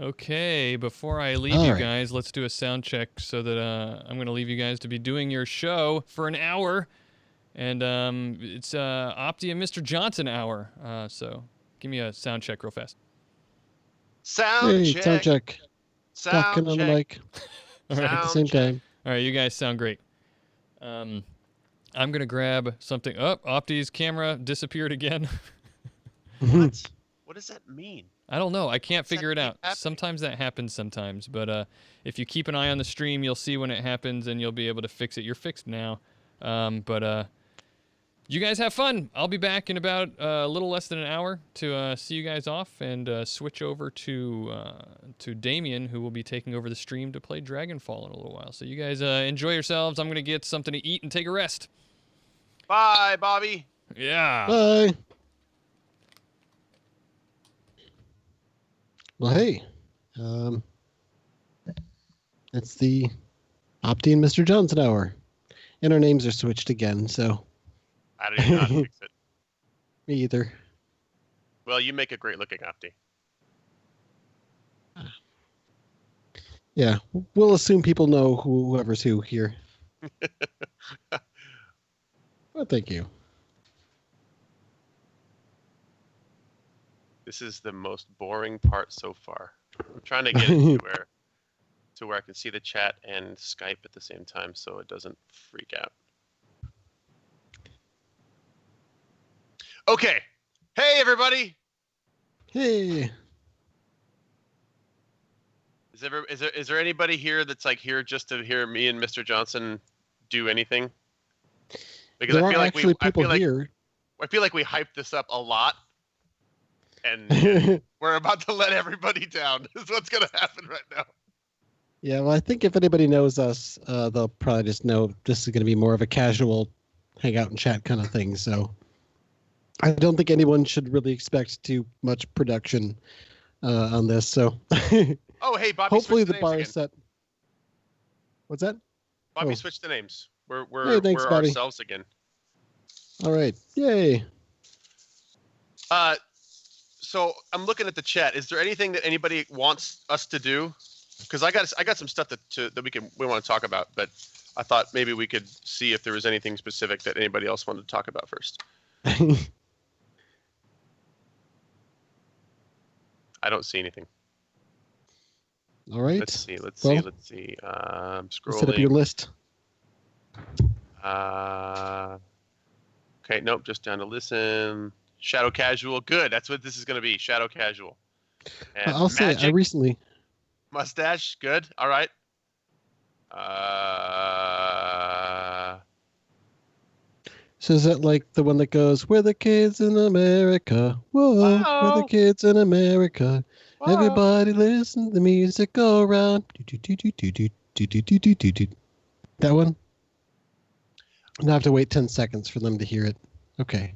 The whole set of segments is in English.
Okay, before I leave you guys, let's do a sound check so that I'm going to leave you guys to be doing your show for an hour. And it's Opti and Mr. Johnson hour. So give me a sound check real fast. Sound check. Sound check. Sound Talking check. on the mic. All right. At the same time. All right, you guys sound great. I'm going to grab something. Oh, Opti's camera disappeared again. What? What does that mean? I don't know. I can't figure it out. Sometimes that happens sometimes. But if you keep an eye on the stream, you'll see when it happens, and you'll be able to fix it. You're fixed now. But you guys have fun. I'll be back in about a little less than an hour to see you guys off and switch over to Damien, who will be taking over the stream to play Dragonfall in a little while. So you guys enjoy yourselves. I'm going to get something to eat and take a rest. Bye, Bobby. Yeah. Bye. Well, hey. It's the Opti and Mr. Johnson hour. And our names are switched again, so... I don't even know how to fix it. Me either. Well, you make a great looking Opti. Yeah, we'll assume people know whoever's who here. Well, thank you. This is the most boring part so far. I'm trying to get it to where I can see the chat and Skype at the same time so it doesn't freak out. Okay. Hey, everybody. Hey. Is there anybody here that's like here just to hear me and Mr. Johnson do anything? Because there I feel are like actually people here. I feel like we hyped this up a lot, and we're about to let everybody down. This is what's going to happen right now. Yeah, well, I think if anybody knows us, they'll probably just know this is going to be more of a casual hang out and chat kind of thing. So I don't think anyone should really expect too much production on this. So oh, hey, Bobby. Hopefully the bar is set. What's that? Bobby, switch the names. We're thanks, Bobby. Ourselves again. All right. Yay. So I'm looking at the chat. Is there anything that anybody wants us to do? Because I got some stuff that we want to talk about, but I thought maybe we could see if there was anything specific that anybody else wanted to talk about first. I don't see anything. All right. Let's see. I'm scrolling. Set up your list. Okay, nope, just down to listen. Shadow Casual, good. That's what this is going to be, Shadow Casual. And I'll say I recently... Mustache, good. All right. So is that like the one that goes, "We're the kids in America. Whoa, we're the kids in America. Whoa. Everybody listen, the music go around." That one? Now I have to wait 10 seconds for them to hear it. Okay.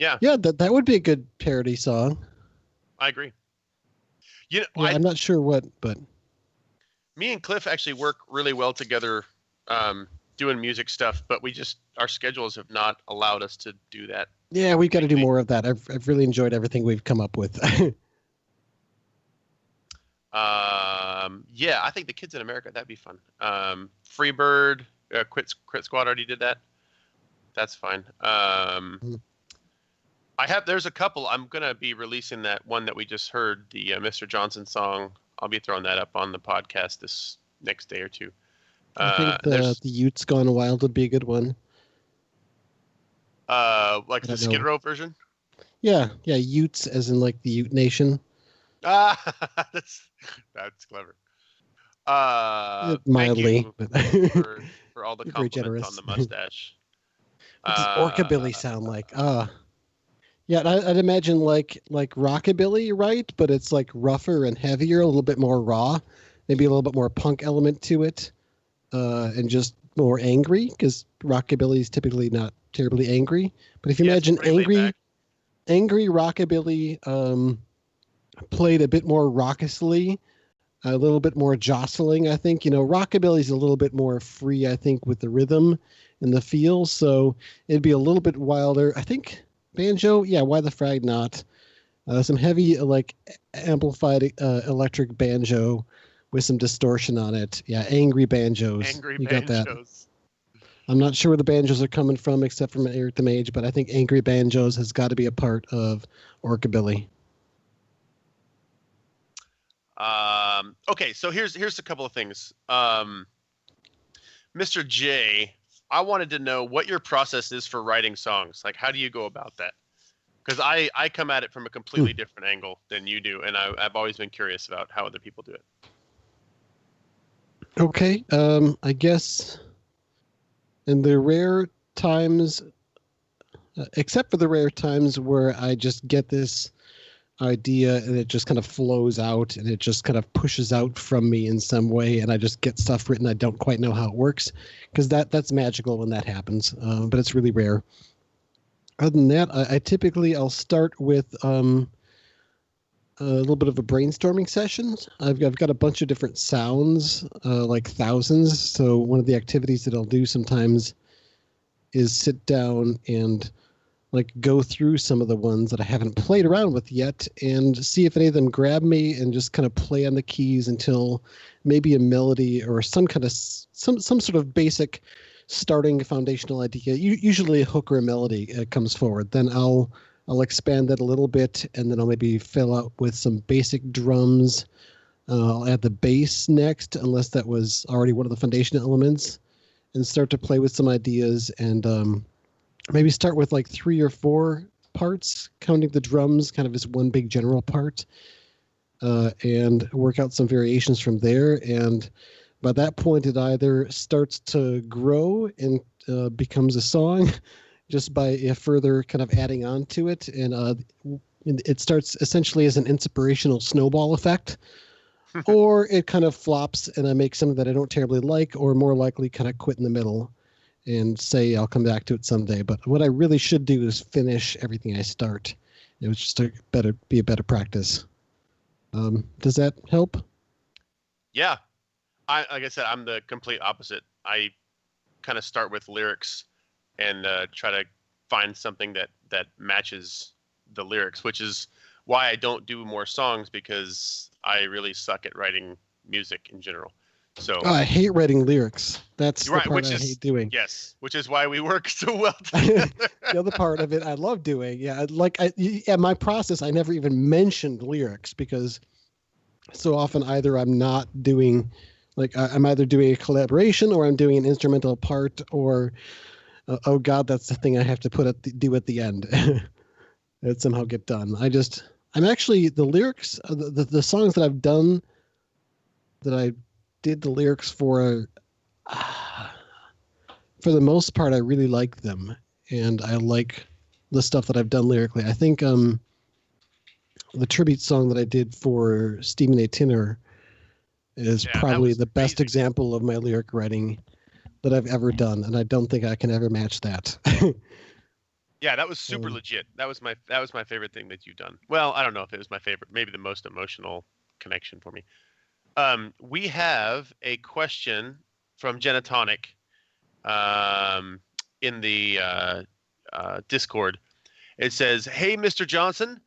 Yeah. Yeah, that would be a good parody song. I agree. I'm not sure what, but... Me and Cliff actually work really well together doing music stuff, but our schedules have not allowed us to do that. Yeah, we've got to do more of that. I've really enjoyed everything we've come up with. Yeah, I think the Kids in America, that'd be fun. Freebird, Crit Squad already did that. That's fine. There's a couple. I'm going to be releasing that one that we just heard, the Mr. Johnson song. I'll be throwing that up on the podcast this next day or two. I think the Utes Gone Wild would be a good one. Like the Skid Row version? Yeah, Utes as in like the Ute Nation. That's clever. Mildly. Thank you for all the compliments on the mustache. What does Orcabilly sound like? Yeah, I'd imagine like Rockabilly, right? But it's like rougher and heavier, a little bit more raw, maybe a little bit more punk element to it, and just more angry, because Rockabilly is typically not terribly angry. But if you imagine angry Rockabilly played a bit more raucously, a little bit more jostling, I think. Rockabilly's a little bit more free, I think, with the rhythm and the feel, so it'd be a little bit wilder. I think banjo, yeah, why the frag not? Some heavy like amplified electric banjo with some distortion on it. Yeah, angry banjos. Angry You got that. banjos. I'm not sure where the banjos are coming from, except from Eric the Mage, but I think angry banjos has got to be a part of Orcabilly. Okay, so here's a couple of things. Mr. J, I wanted to know what your process is for writing songs. Like, how do you go about that? Because I come at it from a completely different angle than you do, and I've always been curious about how other people do it. Okay, I guess in the rare times, except for the rare times where I just get this idea and it just kind of flows out and it just kind of pushes out from me in some way, and I just get stuff written. I don't quite know how it works, because that's magical when that happens, but it's really rare. Other than that, I'll start with a little bit of a brainstorming session. I've got a bunch of different sounds, like thousands. So one of the activities that I'll do sometimes is sit down and like go through some of the ones that I haven't played around with yet and see if any of them grab me, and just kind of play on the keys until maybe a melody or some kind of some sort of basic starting foundational idea, usually a hook or a melody, comes forward. Then I'll expand that a little bit, and then I'll maybe fill out with some basic drums. I'll add the bass next, unless that was already one of the foundation elements, and start to play with some ideas, and maybe start with like 3 or 4 parts, counting the drums kind of as one big general part, and work out some variations from there. And by that point, it either starts to grow and becomes a song just by further kind of adding on to it. And it starts essentially as an inspirational snowball effect, or it kind of flops and I make something that I don't terribly like, or more likely kind of quit in the middle and say I'll come back to it someday. But what I really should do is finish everything I start. It was just be a better practice. Does that help? Yeah. Like I said, I'm the complete opposite. I kind of start with lyrics and try to find something that matches the lyrics, which is why I don't do more songs, because I really suck at writing music in general. So I hate writing lyrics. That's the right, part I hate doing. Yes, which is why we work so well together. The other part of it I love doing. Yeah, my process, I never even mentioned lyrics, because so often either I'm not doing, like I'm either doing a collaboration or I'm doing an instrumental part, or oh God, that's the thing I have to do at the end. It somehow get done. I'm actually, the lyrics, the songs that I've done, that I did the lyrics for the most part, I really like them, and I like the stuff that I've done lyrically. I think the tribute song that I did for Stephen A. Tinner is probably the best example of my lyric writing that I've ever done, and I don't think I can ever match that. Yeah, that was super legit. That was my favorite thing that you've done. Well, I don't know if it was my favorite, maybe the most emotional connection for me. We have a question from Genatonic in the Discord. It says, "Hey, Mr. Johnson,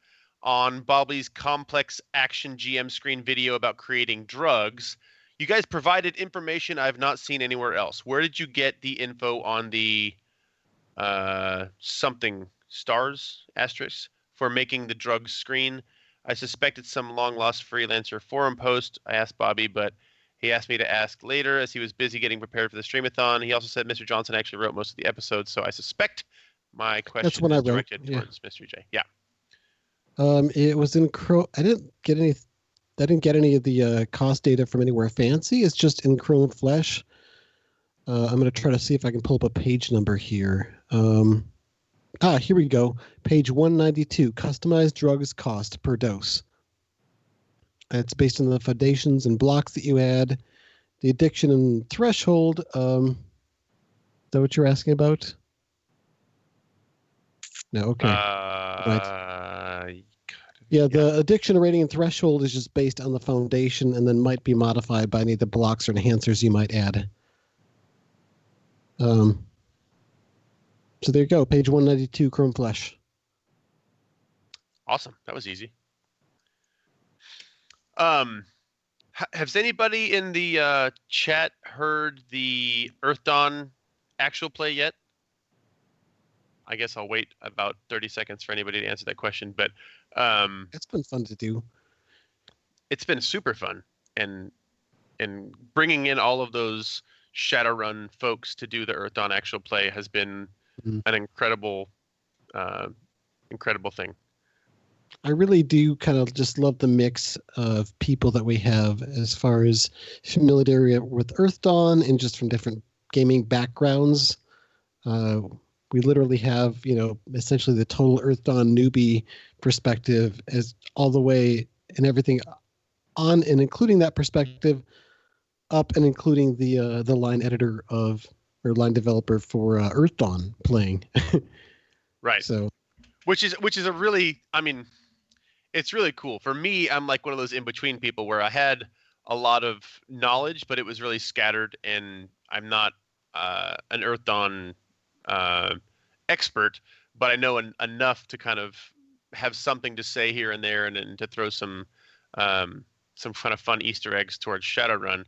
on Bobby's complex action GM screen video about creating drugs, you guys provided information I've not seen anywhere else. Where did you get the info on the something stars asterisk for making the drugs screen? I suspect it's some long-lost freelancer forum post. I asked Bobby, but he asked me to ask later as he was busy getting prepared for the Stream-a-Thon. He also said Mr. Johnson actually wrote most of the episodes, so I suspect my question is directed towards Mr. J." Yeah. It was in I didn't get any of the cost data from anywhere fancy. It's just in Chrome Flash. I'm going to try to see if I can pull up a page number here. Here we go. Page 192, customized drugs cost per dose. It's based on the foundations and blocks that you add, the addiction and threshold. Is that what you're asking about? No, okay. Right. Yeah, the addiction rating and threshold is just based on the foundation and then might be modified by any of the blocks or enhancers you might add. So there you go, page 192, Chrome Flash. Awesome. That was easy. Has anybody in the chat heard the Earth Dawn actual play yet? I guess I'll wait about 30 seconds for anybody to answer that question. But it's been fun to do. It's been super fun, and bringing in all of those Shadowrun folks to do the Earth Dawn actual play has been an incredible thing. I really do kind of just love the mix of people that we have as far as familiarity with Earth Dawn and just from different gaming backgrounds. We literally have, essentially the total Earth Dawn newbie perspective as all the way and everything on and including that perspective up and including the line editor or line developer for Earth Dawn playing. Right. So, which is a really, it's really cool. For me, I'm like one of those in-between people where I had a lot of knowledge, but it was really scattered, and I'm not an Earth Dawn expert, but I know enough to kind of have something to say here and there, and to throw some kind of fun Easter eggs towards Shadowrun.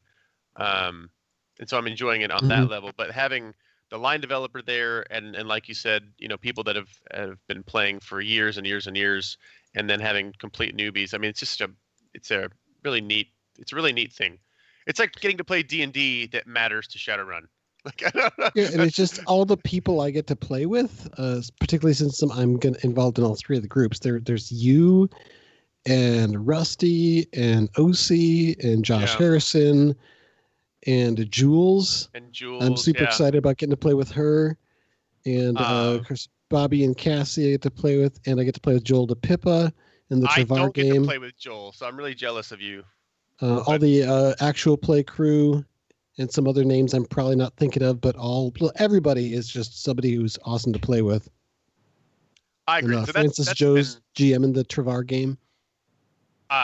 And so I'm enjoying it on that level. But having the line developer there, and like you said, people that have been playing for years and years and years, and then having complete newbies. It's a really neat thing. It's like getting to play D&D that matters to Shadowrun. Yeah, and it's just all the people I get to play with, particularly since I'm involved in all three of the groups. There's you and Rusty and OC and Josh Harrison and Jules. I'm super excited about getting to play with her. And of course, Bobby and Cassie I get to play with, and I get to play with Joel DePippa in the Travar game. I don't get to play with Joel, so I'm really jealous of you. All the actual play crew and some other names I'm probably not thinking of, but everybody is just somebody who's awesome to play with. I agree. And, Francis Joe's GM in the Travar game.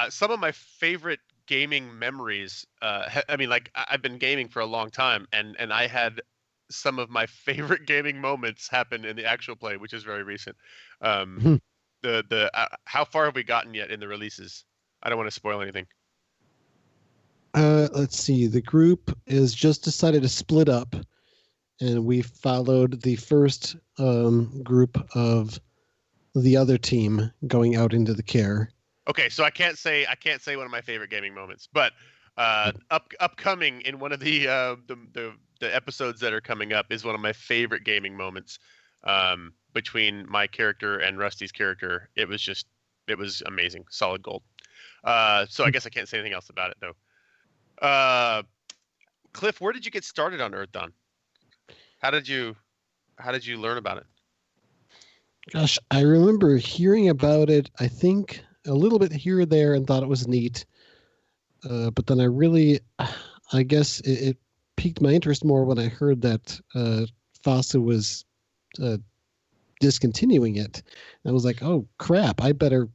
Some of my favorite gaming memories. I've been gaming for a long time, and I had some of my favorite gaming moments happen in the actual play, which is very recent. How far have we gotten yet in the releases? I don't want to spoil anything. Let's see. The group is just decided to split up, and we followed the first group of the other team going out into the care. Okay, so I can't say one of my favorite gaming moments, but upcoming in one of the episodes that are coming up is one of my favorite gaming moments between my character and Rusty's character. It was amazing, solid gold. So I guess I can't say anything else about it though. Cliff, where did you get started on Earth Dawn? How did you learn about it? Gosh, I remember hearing about it, I think a little bit here or there, and thought it was neat. But then I guess it piqued my interest more when I heard that FASA was discontinuing it. And I was like, oh crap, I better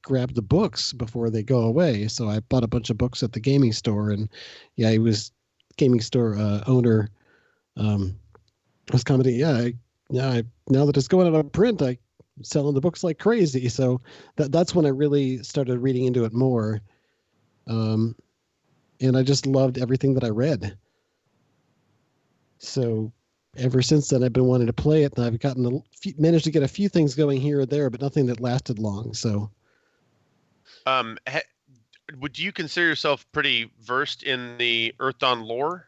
grab the books before they go away. So I bought a bunch of books at the gaming store, and he was gaming store owner. Was commenting, now that it's going out of print, I'm selling the books like crazy. So that's when I really started reading into it more. And I just loved everything that I read. So ever since then, I've been wanting to play it, and I've managed to get a few things going here or there, but nothing that lasted long. So, would you consider yourself pretty versed in the Earth Dawn lore?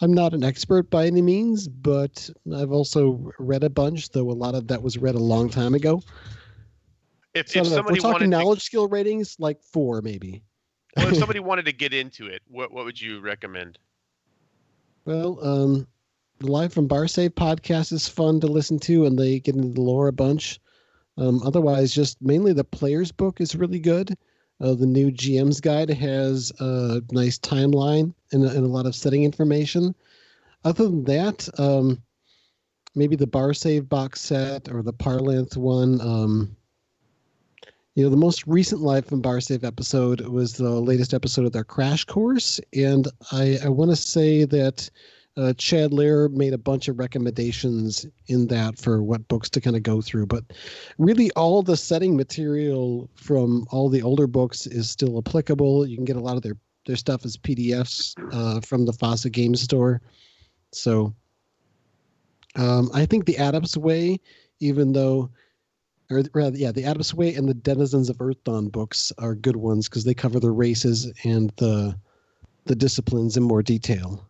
I'm not an expert by any means, but I've also read a bunch, though a lot of that was read a long time ago. If somebody we're talking knowledge skill ratings, like 4 maybe. Well, if somebody wanted to get into it, what would you recommend? Well, the Live from Bar Save podcast is fun to listen to, and they get into the lore a bunch. Otherwise, just mainly the player's book is really good. The new GM's guide has a nice timeline and a lot of setting information. Other than that, maybe the Bar Save box set or the Parlanth one. The most recent Live from Bar Save episode was the latest episode of their Crash Course, and I want to say that Chad Lair made a bunch of recommendations in that for what books to kind of go through. But really, all the setting material from all the older books is still applicable. You can get a lot of their stuff as PDFs from the FASA Game Store. So I think the Adept's Way, even though, or rather, yeah, the Adept's Way and the Denizens of Earthdawn books are good ones because they cover the races and the disciplines in more detail.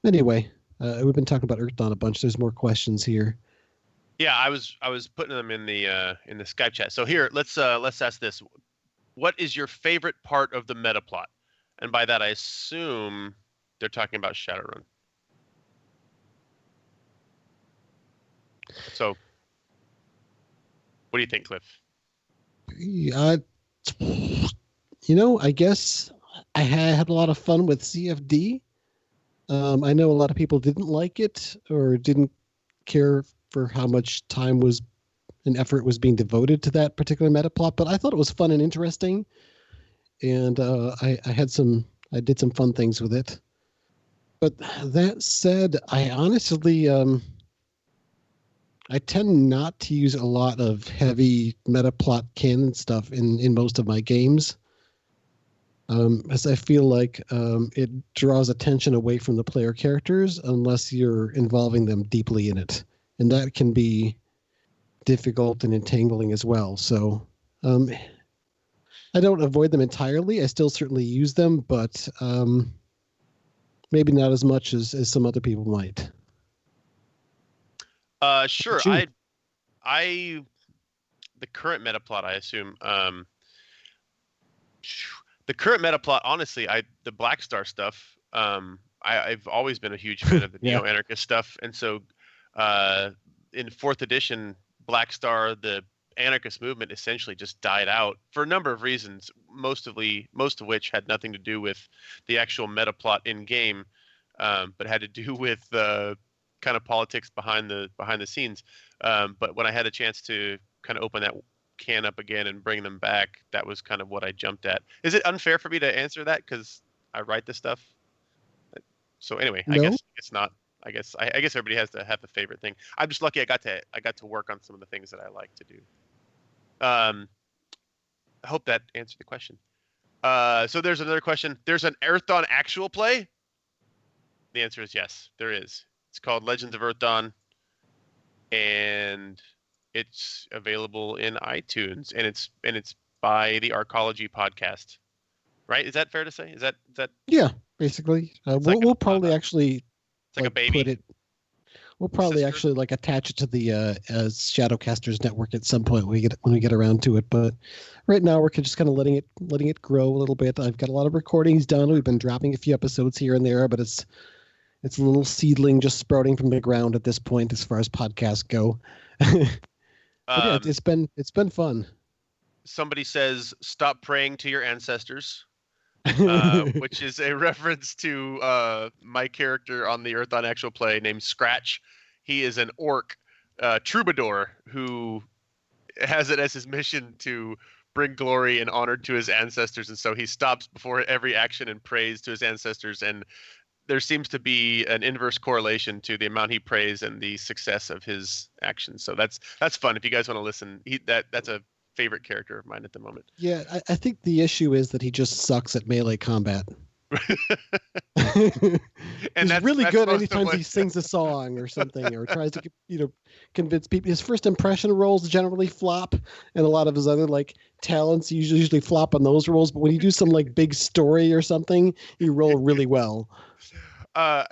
Anyway, we've been talking about Earthdawn a bunch. There's more questions here. Yeah, I was putting them in the Skype chat. So here, let's ask this: what is your favorite part of the meta plot? And by that, I assume they're talking about Shadowrun. So, what do you think, Cliff? I guess I had a lot of fun with CFD. I know a lot of people didn't like it or didn't care for how much time and effort was being devoted to that particular meta plot, but I thought it was fun and interesting, and I did some fun things with it. But that said, I honestly I tend not to use a lot of heavy meta plot canon stuff in most of my games. As I feel like it draws attention away from the player characters unless you're involving them deeply in it. And that can be difficult and entangling as well. So I don't avoid them entirely. I still certainly use them, but maybe not as much as some other people might. Sure. The current meta plot, I assume. The current meta plot, honestly, the Black Star stuff. I've always been a huge fan of the neo-anarchist stuff, and so in 4th edition, Black Star, the anarchist movement essentially just died out for a number of reasons, most of which had nothing to do with the actual meta plot in game, but had to do with the kind of politics behind the scenes. But when I had a chance to kind of open that can up again and bring them back, that was kind of what I jumped at. Is it unfair for me to answer that because I write this stuff? So anyway, no. I guess it's not. I guess everybody has to have a favorite thing. I'm just lucky I got to work on some of the things that I like to do. I hope that answered the question. So there's another question. There's an Earthdawn actual play? The answer is yes, there is. It's called Legends of Earthdawn, and it's available in iTunes, and it's by the Arcology podcast. Right? Is that fair to say? Is that? Yeah, basically. We'll probably actually it's like a baby. We'll probably actually attach it to the Shadowcasters network at some point when we get around to it. But right now we're just kind of letting it grow a little bit. I've got a lot of recordings done. We've been dropping a few episodes here and there, but it's a little seedling just sprouting from the ground at this point as far as podcasts go. Yeah, it's been fun. Somebody says, "Stop praying to your ancestors," which is a reference to my character on the Earthdawn actual play named Scratch. He is an orc troubadour who has it as his mission to bring glory and honor to his ancestors, and so he stops before every action and prays to his ancestors, and there seems to be an inverse correlation to the amount he prays and the success of his actions. So that's fun. If you guys want to listen, that's a favorite character of mine at the moment. Yeah, I think the issue is that he just sucks at melee combat. And he's really good anytime he sings a song or something, or tries to convince people. His first impression rolls generally flop, and a lot of his other talents usually flop on those rolls. But when you do some big story or something, you roll really well.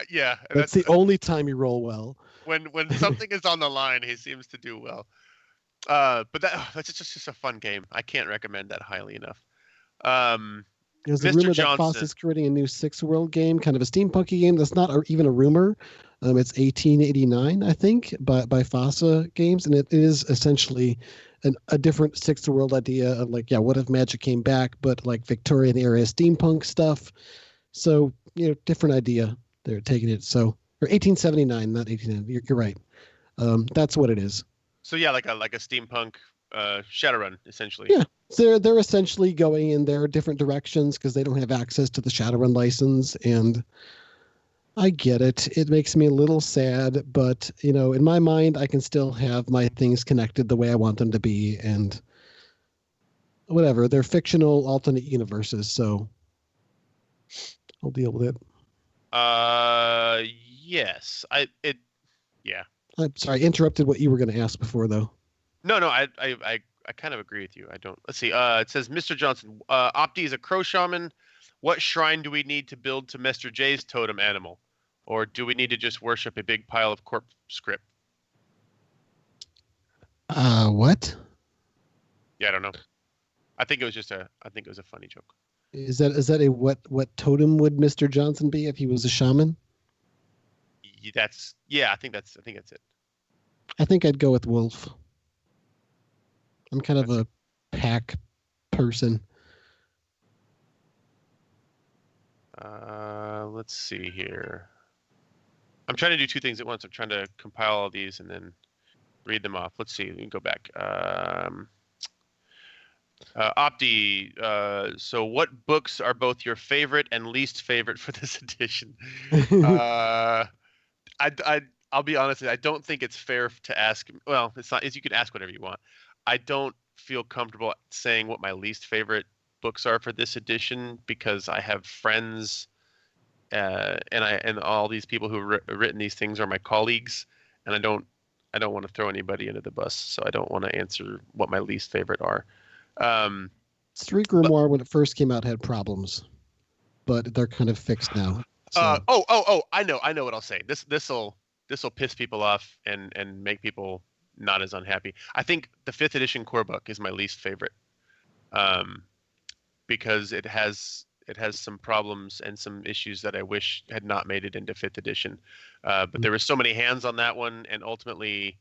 Yeah, that's the only time you roll well. When something is on the line, he seems to do well. But that's just a fun game. I can't recommend that highly enough. There's a rumor that FOSS is creating a new 6-world game, kind of a steampunky game. That's not even a rumor. It's 1889, I think, by FOSSA Games, and it is essentially a different 6-world idea of what if magic came back, but Victorian era steampunk stuff. So different idea. They're taking it. So, or 1879, not 18. You're right. That's what it is. So yeah, like a steampunk Shadowrun, essentially. Yeah, so they're essentially going in their different directions because they don't have access to the Shadowrun license, and I get it. It makes me a little sad, but in my mind, I can still have my things connected the way I want them to be, and whatever. They're fictional alternate universes, so I'll deal with it. Yes. Yeah. I'm sorry, I interrupted what you were going to ask before, though. No, I kind of agree with you. I don't. Let's see. It says Mr. Johnson. Opti is a crow shaman. What shrine do we need to build to Mr. J's totem animal, or do we need to just worship a big pile of corpse script? What? Yeah, I don't know. I think it was a funny joke. Is that a what totem would Mr. Johnson be if he was a shaman? I think that's it. I think I'd go with wolf. I'm kind of a pack person. Let's see here. I'm trying to do two things at once. I'm trying to compile all these and then read them off. Let's see. We can go back. Opti, so what books are both your favorite and least favorite for this edition? I'll be honest. I don't think it's fair to ask. Well, it's not. You can ask whatever you want. I don't feel comfortable saying what my least favorite books are for this edition because I have friends, and all these people who've written these things are my colleagues, and I don't want to throw anybody under the bus, so I don't want to answer what my least favorite are. Street Grimoire, when it first came out, had problems, but they're kind of fixed now. So. I know what I'll say. This'll piss people off and make people not as unhappy. I think the 5th edition core book is my least favorite, because it has some problems and some issues that I wish had not made it into 5th edition. But there were so many hands on that one, and ultimately,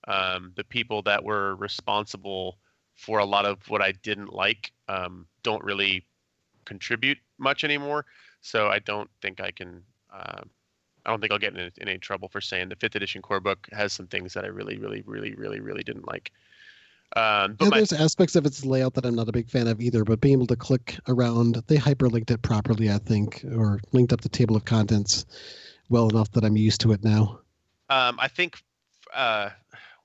the people that were responsible for a lot of what I didn't like don't really contribute much anymore. So I don't think I can. I don't think I'll get in any trouble for saying the 5th edition core book has some things that I really didn't like. There's aspects of its layout that I'm not a big fan of either, but being able to click around, they hyperlinked it properly, I think, or linked up the table of contents well enough that I'm used to it now. I think,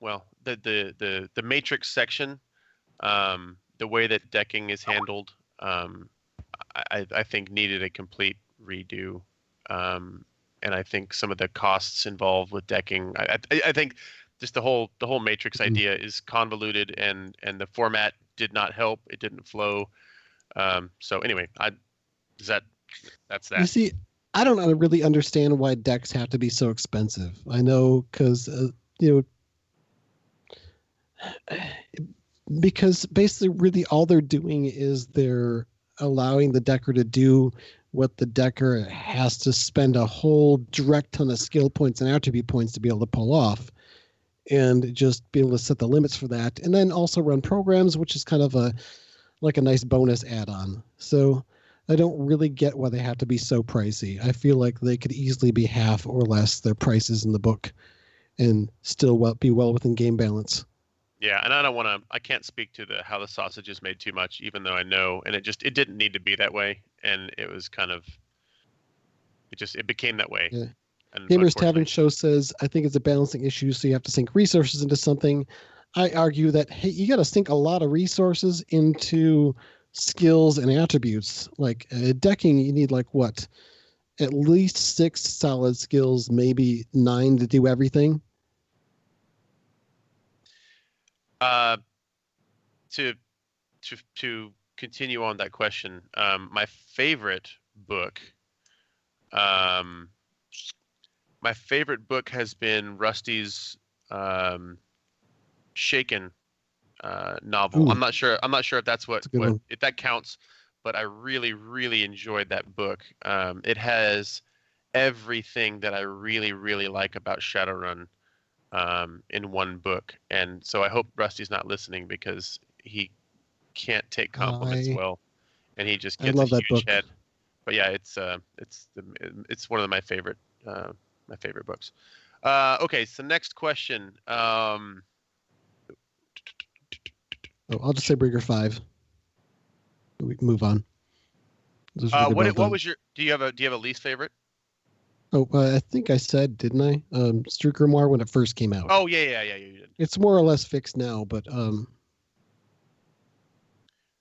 well, the matrix section, the way that decking is handled, I think needed a complete redo. And I think some of the costs involved with decking, I think just the whole matrix idea is convoluted, and the format did not help. It didn't flow. So anyway, that's that. You see, I don't really understand why decks have to be so expensive. I know because basically really all they're doing is they're allowing the decker to do what the decker has to spend a whole direct ton of skill points and attribute points to be able to pull off, and just be able to set the limits for that, and then also run programs, which is kind of a nice bonus add-on. So I don't really get why they have to be so pricey. I feel like they could easily be half or less their prices in the book and still be well within game balance. Yeah, and I can't speak to how the sausage is made too much, even though I know, and it didn't need to be that way, and it was kind of, it became that way. Yeah. And Gamers Tavern Show says, I think it's a balancing issue, so you have to sink resources into something. I argue that, hey, you got to sink a lot of resources into skills and attributes. Like decking, you need at least 6 solid skills, maybe 9 to do everything. To continue on that question, my favorite book has been Rusty's Shaken novel. Ooh. I'm not sure if that's if that counts, but I really enjoyed that book. It has everything that I really like about Shadowrun in one book, and so I hope Rusty's not listening, because he can't take compliments well, and he just gets a huge head. But yeah, it's one of my favorite books. Okay, so next question. I'll just say Brigger 5. We can move on. What was your? Do you have a least favorite? Oh, I think I said, didn't I? Street Grimoire when it first came out. Oh yeah, you did. It's more or less fixed now, but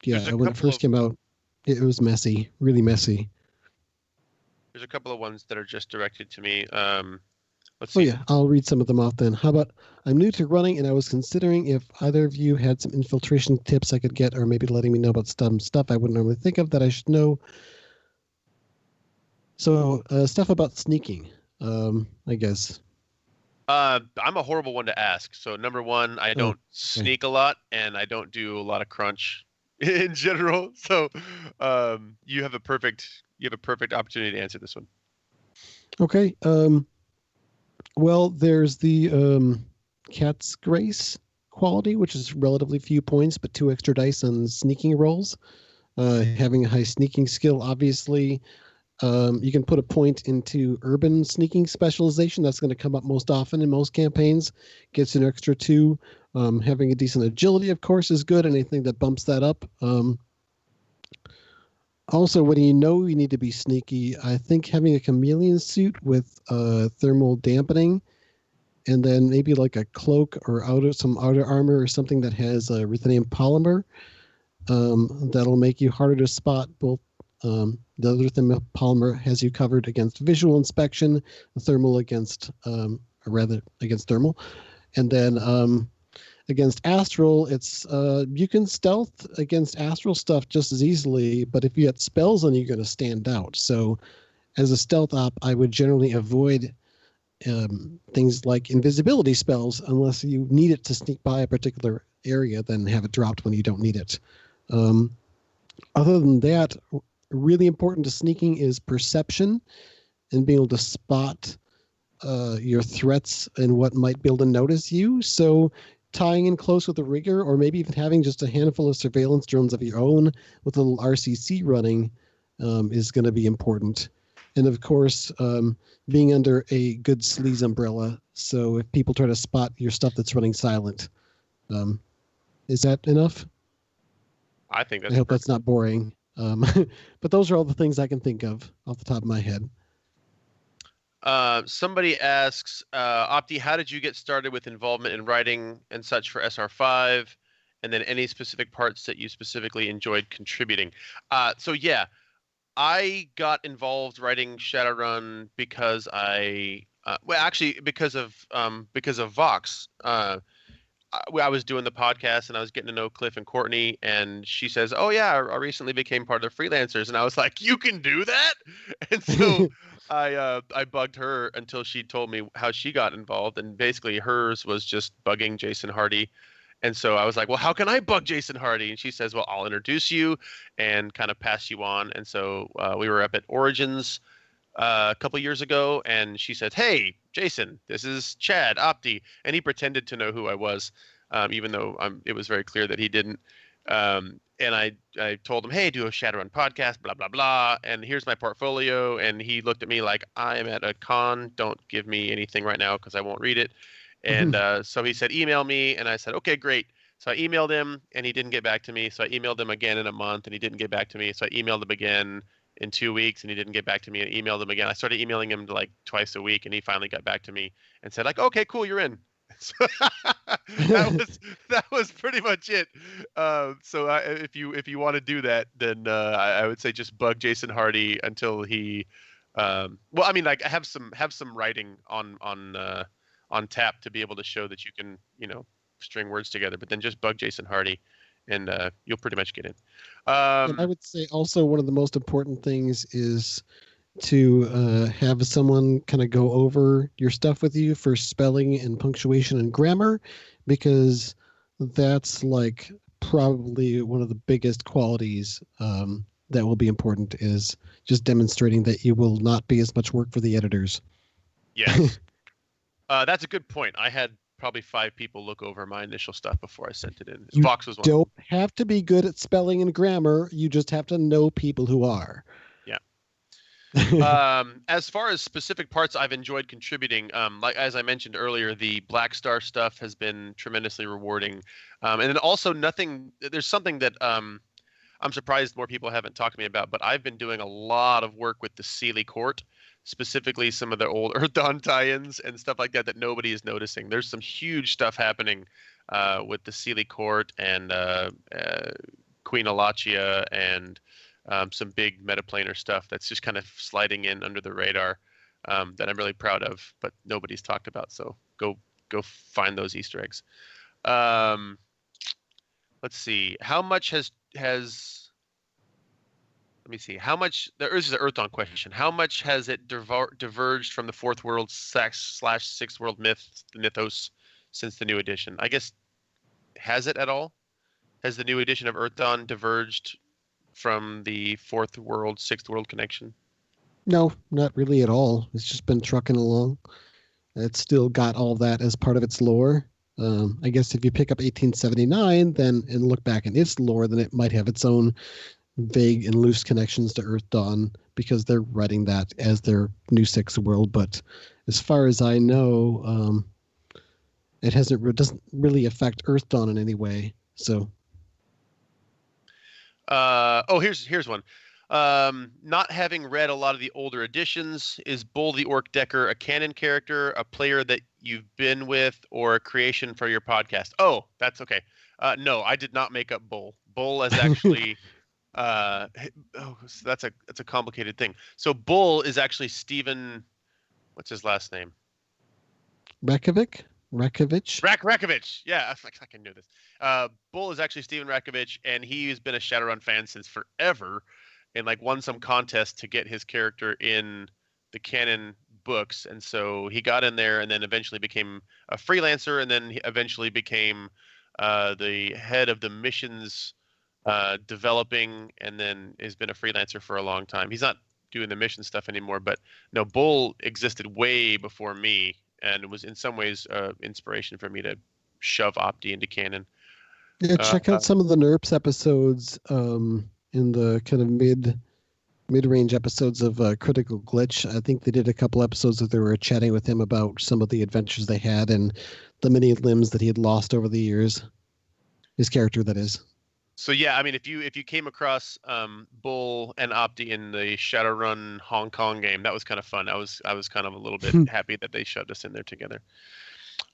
yeah, when it first came out, it was messy, really messy. There's a couple of ones that are just directed to me. Let's see. Oh yeah, I'll read some of them off then. How about, I'm new to running and I was considering if either of you had some infiltration tips I could get, or maybe letting me know about some stuff I wouldn't normally think of that I should know. So stuff about sneaking, I guess. I'm a horrible one to ask. So number one, I don't sneak a lot, and I don't do a lot of crunch in general. So you have a perfect opportunity to answer this one. Okay. Well, there's the Cat's Grace quality, which is relatively few points, but 2 extra dice on sneaking rolls. Having a high sneaking skill, obviously. You can put a point into urban sneaking specialization. That's going to come up most often in most campaigns. Gets an extra 2. Having a decent agility, of course, is good. Anything that bumps that up. Also, when you know you need to be sneaky, I think having a chameleon suit with thermal dampening, and then maybe like a cloak or some outer armor or something that has ruthenium polymer, that'll make you harder to spot. Both the other ruthenium polymer has you covered against visual inspection, the thermal against thermal, and then against astral, it's you can stealth against astral stuff just as easily, but if you get spells on you, you're going to stand out. So as a stealth op, I would generally avoid things like invisibility spells unless you need it to sneak by a particular area, then have it dropped when you don't need it. Other than that, really important to sneaking is perception and being able to spot your threats and what might be able to notice you. So tying in close with a rigger, or maybe even having just a handful of surveillance drones of your own with a little RCC running is going to be important. And of course, being under a good sleaze umbrella. So if people try to spot your stuff that's running silent, is that enough? I think that's. I hope perfect. That's not boring. But those are all the things I can think of off the top of my head. Somebody asks, Opti, how did you get started with involvement in writing and such for SR5? And then any specific parts that you specifically enjoyed contributing? So yeah, I got involved writing Shadowrun because because of Vox. I was doing the podcast and I was getting to know Cliff and Courtney, and she says, "Oh yeah, I recently became part of the freelancers," and I was like, "You can do that?" And so I bugged her until she told me how she got involved, and basically hers was just bugging Jason Hardy. And so I was like, "Well, how can I bug Jason Hardy?" And she says, "Well, I'll introduce you and kind of pass you on." And so we were up at Origins a couple years ago, and she said, "Hey, Jason, this is Chad Opti," and he pretended to know who I was, even though it was very clear that he didn't. And I told him, "Hey, do a Shadowrun podcast, blah blah blah, and here's my portfolio." And he looked at me like, "I am at a con. Don't give me anything right now because I won't read it." And so he said, "Email me," and I said, "Okay, great." So I emailed him, and he didn't get back to me. So I emailed him again in a month, and he didn't get back to me. So I emailed him again in 2 weeks, and he didn't get back to me, and emailed him again. I started emailing him like twice a week, and he finally got back to me and said like, "Okay, cool, you're in." So that was pretty much it. So if you want to do that, then I would say just bug Jason Hardy until he. Well, I mean, like have some writing on tap to be able to show that you can string words together, but then just bug Jason Hardy, and you'll pretty much get in. And I would say also one of the most important things is to have someone kind of go over your stuff with you for spelling and punctuation and grammar, because that's like probably one of the biggest qualities that will be important, is just demonstrating that you will not be as much work for the editors. Yes. That's a good point. I had probably 5 people look over my initial stuff before I sent it in. Vox was one. You don't have to be good at spelling and grammar. You just have to know people who are. Yeah. As far as specific parts I've enjoyed contributing, like as I mentioned earlier, the Black Star stuff has been tremendously rewarding. And then also there's something that I'm surprised more people haven't talked to me about, but I've been doing a lot of work with the Sealy Court. specifically some of the old Earth Dawn tie-ins and stuff like that that nobody is noticing. There's some huge stuff happening with the Sealy Court and Queen Alachia and some big metaplanar stuff that's just kind of sliding in under the radar that I'm really proud of, but nobody's talked about. So go find those Easter eggs. Let's see. How much has let me see. How much this is an Earth Dawn question. How much has it diverged from the fourth world / sixth world mythos since the new edition? I guess, has it at all? Has the new edition of Earth Dawn diverged from the fourth world, sixth world connection? No, not really at all. It's just been trucking along. It's still got all that as part of its lore. I guess if you pick up 1879 then and look back in its lore, then it might have its own vague and loose connections to Earth Dawn because they're writing that as their new sixth world. But as far as I know, it doesn't really affect Earth Dawn in any way. So. Here's one. Not having read a lot of the older editions, is Bull the Orc Decker a canon character, a player that you've been with, or a creation for your podcast? Oh, that's okay. No, I did not make up Bull. Bull is actually so that's a complicated thing. So Bull is actually Stephen. What's his last name? Rakovich. Rakovich. Yeah, I can do this. Bull is actually Stephen Rakovich, and he's been a Shadowrun fan since forever, and like won some contest to get his character in the canon books. And so he got in there and then eventually became a freelancer, and then he eventually became the head of the missions developing, and then has been a freelancer for a long time. He's not doing the mission stuff anymore, but no, Bull existed way before me, and it was in some ways inspiration for me to shove Opti into canon. Yeah, check out some of the NERPS episodes in the kind of mid-range episodes of Critical Glitch. I think they did a couple episodes that they were chatting with him about some of the adventures they had and the many limbs that he had lost over the years. His character, that is. So yeah, I mean, if you came across Bull and Opti in the Shadowrun Hong Kong game, that was kind of fun. I was kind of a little bit happy that they shoved us in there together.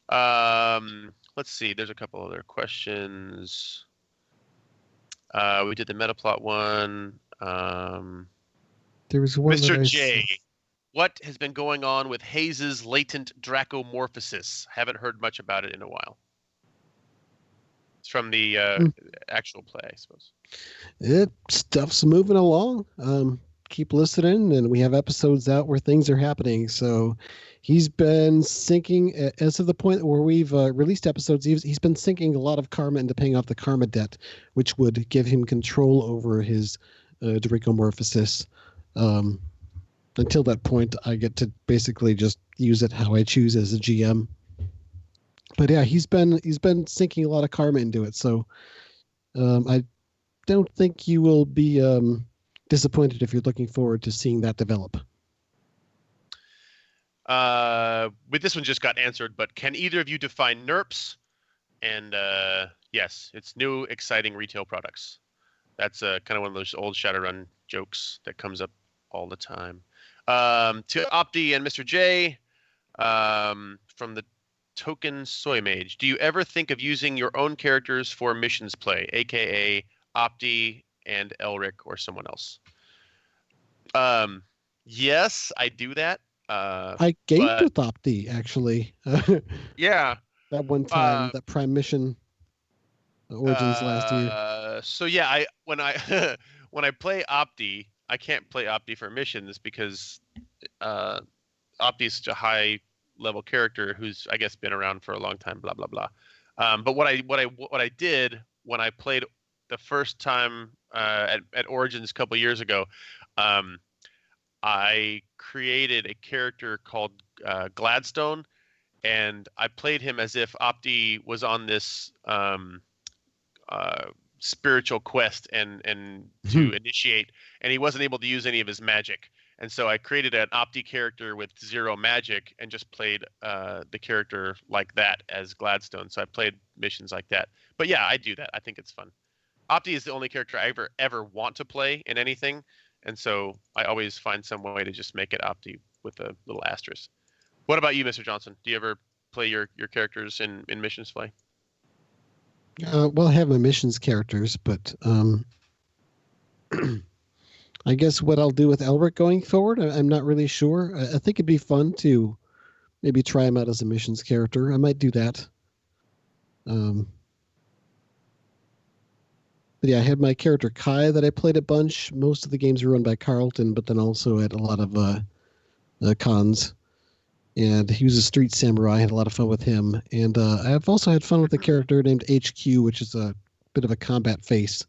Let's see. There's a couple other questions. We did the Metaplot one. There was one. Mr. J, what has been going on with Hayes' latent Dracomorphosis? Haven't heard much about it in a while. It's from the actual play, I suppose. Stuff's moving along. Keep listening, and we have episodes out where things are happening. So he's been sinking, as of the point where we've released episodes, he's been sinking a lot of karma into paying off the karma debt, which would give him control over his Dracomorphosis. Until that point, I get to basically just use it how I choose as a GM. But yeah, he's been sinking a lot of karma into it. So I don't think you will be disappointed if you're looking forward to seeing that develop. With this one just got answered, but can either of you define NERPs? And yes, it's new, exciting retail products. That's kind of one of those old Shadowrun jokes that comes up all the time. To Opti and Mr. J, from the Token Soy Mage, do you ever think of using your own characters for missions play, aka Opti and Elric or someone else? Yes, I do that. I gamed with Opti, actually. Yeah. That one time, that Prime Mission Origins last year. So yeah, when I play Opti, I can't play Opti for missions because Opti is such a high level character who's, I guess, been around for a long time, blah blah blah. But what I did when I played the first time at Origins a couple years ago, I created a character called Gladstone, and I played him as if Opti was on this spiritual quest and to initiate, and he wasn't able to use any of his magic. And so I created an Opti character with 0 magic and just played the character like that as Gladstone. So I played missions like that. But yeah, I do that. I think it's fun. Opti is the only character I ever want to play in anything. And so I always find some way to just make it Opti with a little asterisk. What about you, Mr. Johnson? Do you ever play your characters in missions play? Well, I have my missions characters, but I guess what I'll do with Elric going forward, I'm not really sure. I think it'd be fun to maybe try him out as a missions character. I might do that. But yeah, I had my character Kai that I played a bunch. Most of the games were run by Carlton, but then also at a lot of cons. And he was a street samurai. I had a lot of fun with him. And I've also had fun with a character named HQ, which is a bit of a combat face.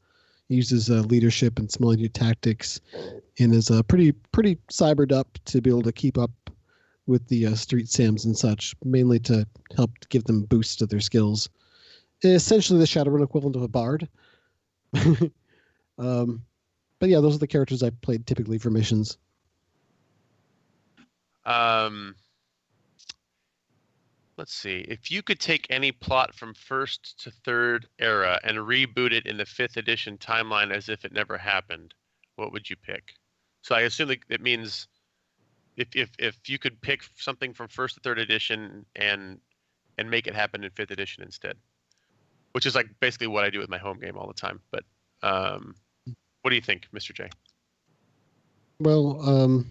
He uses leadership and smelling new tactics, and is pretty cybered up to be able to keep up with the street sams and such, mainly to help give them boosts to their skills. Essentially, the Shadowrun equivalent of a bard. But yeah, those are the characters I played typically for missions. Let's see. If you could take any plot from first to third era and reboot it in the 5th edition timeline as if it never happened, what would you pick? So I assume it means if you could pick something from first to third edition and make it happen in 5th edition instead, which is like basically what I do with my home game all the time. But what do you think, Mr. J? Well,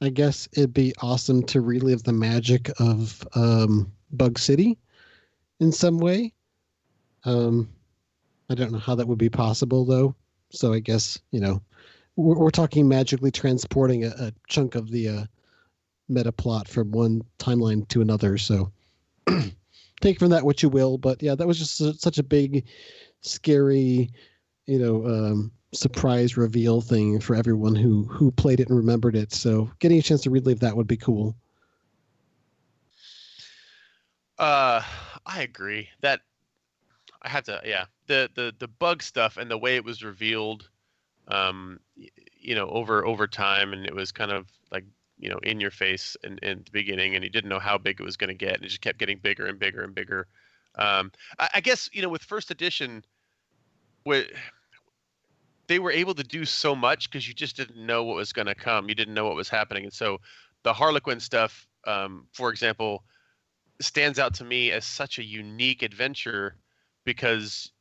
I guess it'd be awesome to relive the magic of Bug City in some way. I don't know how that would be possible, though. So I guess, we're talking magically transporting a chunk of the meta plot from one timeline to another. So take from that what you will. But yeah, that was just such a big, scary, surprise reveal thing for everyone who played it and remembered it. So getting a chance to relive that would be cool. I agree that I have to, yeah, the bug stuff and the way it was revealed, over time, and it was kind of like, in your face in the beginning, and you didn't know how big it was going to get, and it just kept getting bigger and bigger and bigger. I guess, with first edition, they were able to do so much because you just didn't know what was going to come. You didn't know what was happening. And so the Harlequin stuff, for example, stands out to me as such a unique adventure because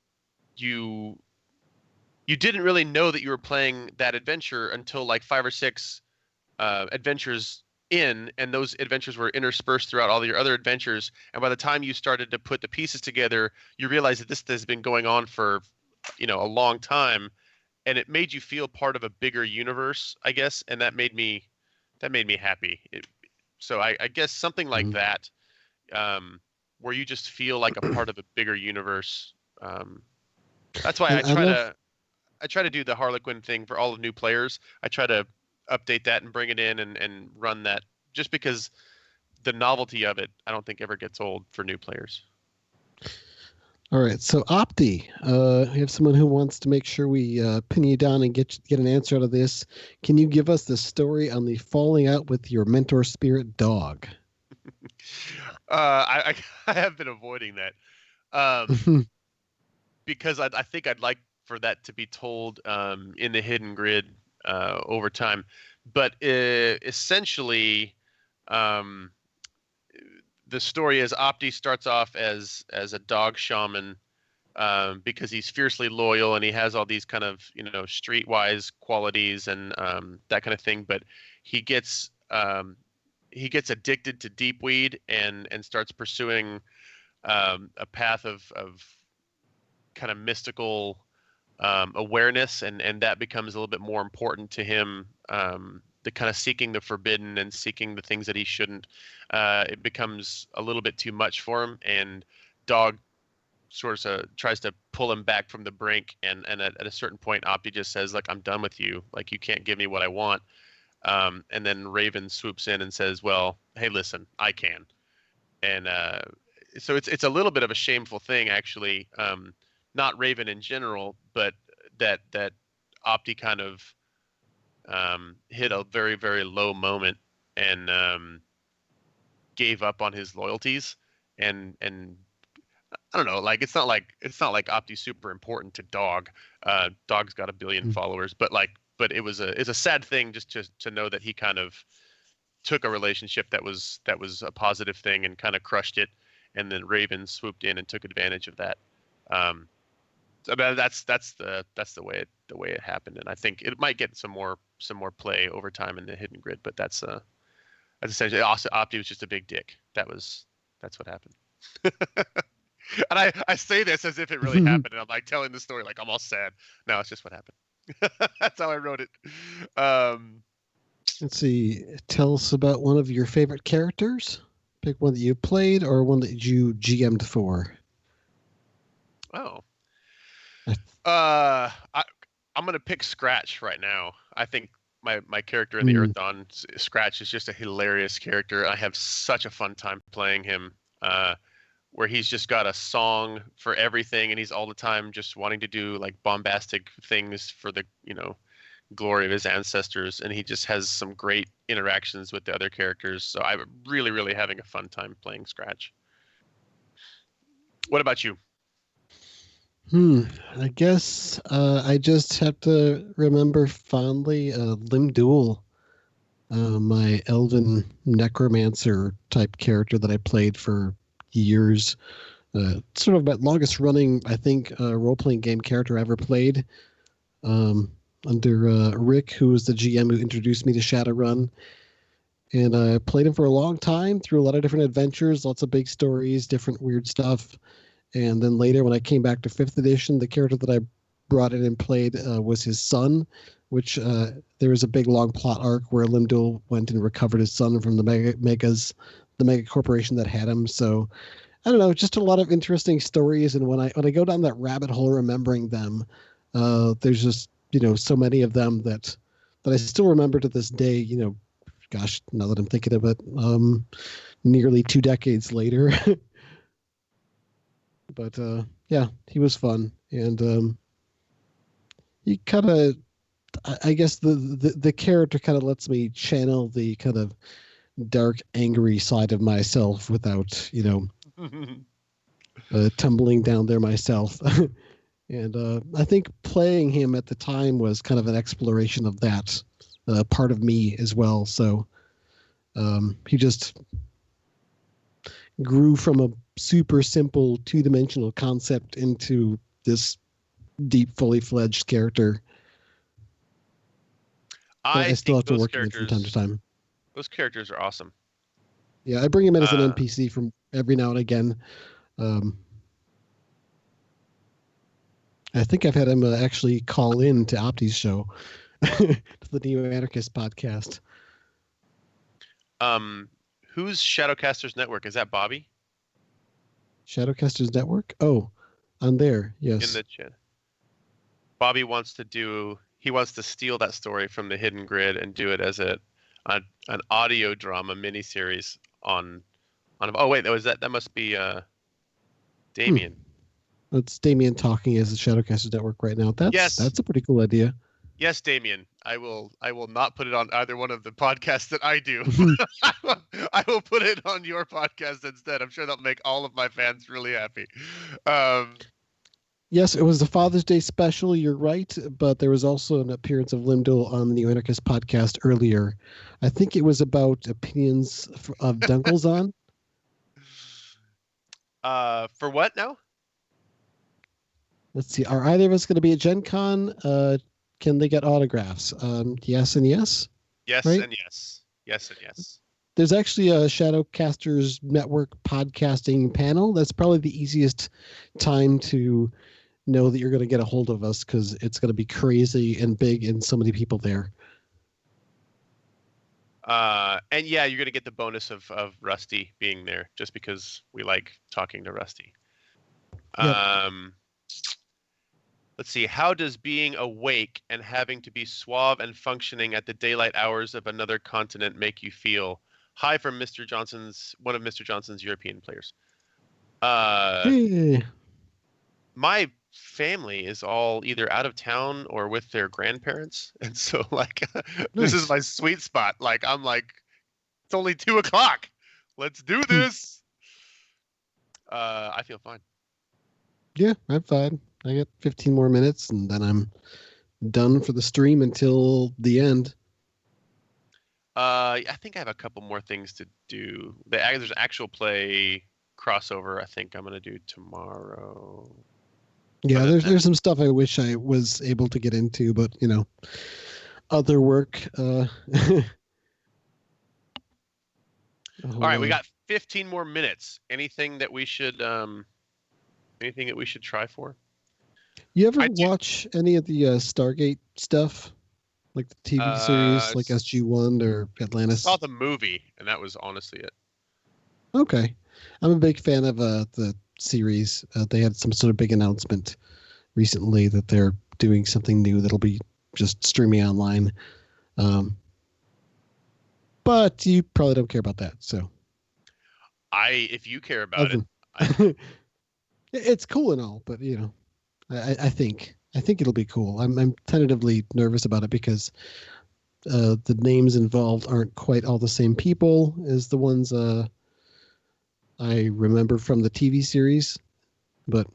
you didn't really know that you were playing that adventure until like 5 or 6 adventures in, and those adventures were interspersed throughout all your other adventures. And by the time you started to put the pieces together, you realize that this has been going on for, a long time. And it made you feel part of a bigger universe, I guess, and that made me happy. So I guess something like that, where you just feel like a part of a bigger universe. That's why I try to do the Harlequin thing for all the new players. I try to update that and bring it in and run that, just because the novelty of it, I don't think ever gets old for new players. All right, so Opti, we have someone who wants to make sure we pin you down and get an answer out of this. Can you give us the story on the falling out with your mentor spirit dog? I have been avoiding that because I think I'd like for that to be told in the Hidden Grid over time. But essentially, the story is Opti starts off as a dog shaman because he's fiercely loyal and he has all these kind of streetwise qualities and that kind of thing. But he gets addicted to deep weed and starts pursuing a path of kind of mystical awareness, and that becomes a little bit more important to him. The kind of seeking the forbidden and seeking the things that he shouldn't, it becomes a little bit too much for him, and Dog sort of tries to pull him back from the brink, and at a certain point Opti just says, like, I'm done with you, like, you can't give me what I want. And then Raven swoops in and says, well, hey, listen, I can. And so it's a little bit of a shameful thing, actually, not Raven in general, but that Opti kind of hit a very, very low moment and gave up on his loyalties, and I don't know, like it's not like Opti's super important to Dog. Dog's got 1 billion followers, but it's a sad thing just to know that he kind of took a relationship that was a positive thing and kind of crushed it, and then Raven swooped in and took advantage of that. So that's the way it happened, and I think it might get some more play over time in the Hidden Grid, but that's essentially also Opti was just a big dick. That's what happened. And I say this as if it really happened, and I'm like telling the story like I'm all sad. No, it's just what happened. That's how I wrote it. Let's see. Tell us about one of your favorite characters. Pick one that you played or one that you GM'd for. Oh. I'm gonna pick Scratch right now. I think my character in the Earth-on, Scratch, is just a hilarious character. I have such a fun time playing him. Where he's just got a song for everything, and he's all the time just wanting to do like bombastic things for the glory of his ancestors, and he just has some great interactions with the other characters. So I'm really, really having a fun time playing Scratch. What about you? I guess I just have to remember fondly Limdul, my elven necromancer type character that I played for years. Sort of my longest running, I think, role-playing game character I ever played. Under Rick, who was the GM who introduced me to Shadowrun. And I played him for a long time, through a lot of different adventures, lots of big stories, different weird stuff. And then later, when I came back to 5th edition, the character that I brought in and played was his son, which there was a big long plot arc where Limdul went and recovered his son from the mega corporation that had him. So I don't know, just a lot of interesting stories. And when I go down that rabbit hole remembering them, there's just, so many of them that I still remember to this day, gosh, now that I'm thinking of it, nearly 2 decades later. But yeah, he was fun. And he kind of, I guess the character kind of lets me channel the kind of dark, angry side of myself without, tumbling down there myself. And I think playing him at the time was kind of an exploration of that part of me as well. So he just grew from a super simple 2-dimensional concept into this deep, fully fledged character. I still have to work with from time to time. Those characters are awesome. Yeah, I bring him in as an NPC from every now and again. I think I've had him actually call in to Opti's show, to the Neo-Anarchist podcast. Who's Shadowcasters Network? Is that Bobby? Shadowcasters Network? Oh, on there, yes. In the chat. Bobby wants to steal that story from the Hidden Grid and do it as an audio drama miniseries on. Oh wait, that must be Damien. That's Damien talking as the Shadowcasters Network right now. That's a pretty cool idea. Yes, Damien. I will not put it on either one of the podcasts that I do. I will put it on your podcast instead. I'm sure that'll make all of my fans really happy. Yes, it was the Father's Day special. You're right, but there was also an appearance of Limdul on the Neo-Anarchist podcast earlier. I think it was about opinions of Dunkelzahn. For what now? Let's see. Are either of us going to be at Gen Con? Can they get autographs? Yes and yes? Yes, right? And yes. Yes and yes. There's actually a Shadowcasters Network podcasting panel. That's probably the easiest time to know that you're going to get a hold of us, because it's going to be crazy and big and so many people there. And yeah, you're going to get the bonus of Rusty being there, just because we like talking to Rusty. Yep. Let's see. How does being awake and having to be suave and functioning at the daylight hours of another continent make you feel? Hi from one of Mr. Johnson's European players. Hey. My family is all either out of town or with their grandparents, and so like this is my sweet spot. Like I'm like, it's only 2:00. Let's do this. I feel fine. Yeah, I'm fine. I got 15 more minutes, and then I'm done for the stream until the end. I think I have a couple more things to do. There's actual play crossover. I think I'm gonna do tomorrow. Yeah, there's some stuff I wish I was able to get into, but other work. All right, we got 15 more minutes. Anything that we should try for? You ever watch any of the Stargate stuff, like the TV series, like SG-1 or Atlantis? I saw the movie, and that was honestly it. Okay, I'm a big fan of the series. They had some sort of big announcement recently that they're doing something new that'll be just streaming online. But you probably don't care about that, so. If you care about it, it's cool and all, but I think it'll be cool. I'm tentatively nervous about it because the names involved aren't quite all the same people as the ones I remember from the TV series, but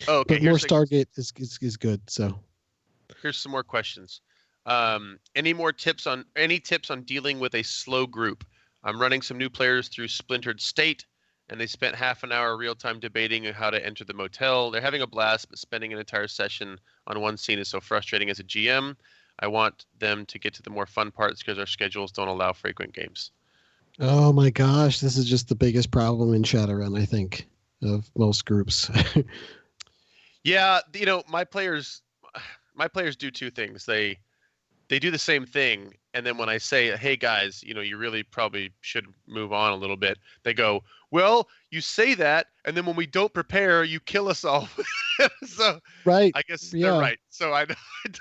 okay. But more Stargate is good. So here's some more questions. Any tips on dealing with a slow group? I'm running some new players through Splintered State, and they spent half an hour real-time debating how to enter the motel. They're having a blast, but spending an entire session on one scene is so frustrating as a GM. I want them to get to the more fun parts because our schedules don't allow frequent games. Oh my gosh, this is just the biggest problem in Shadowrun, I think, of most groups. Yeah, my players do two things. They do the same thing, and then when I say, "Hey guys, you really probably should move on a little bit," they go, "Well, you say that, and then when we don't prepare, you kill us all." So right, I guess they're right. So I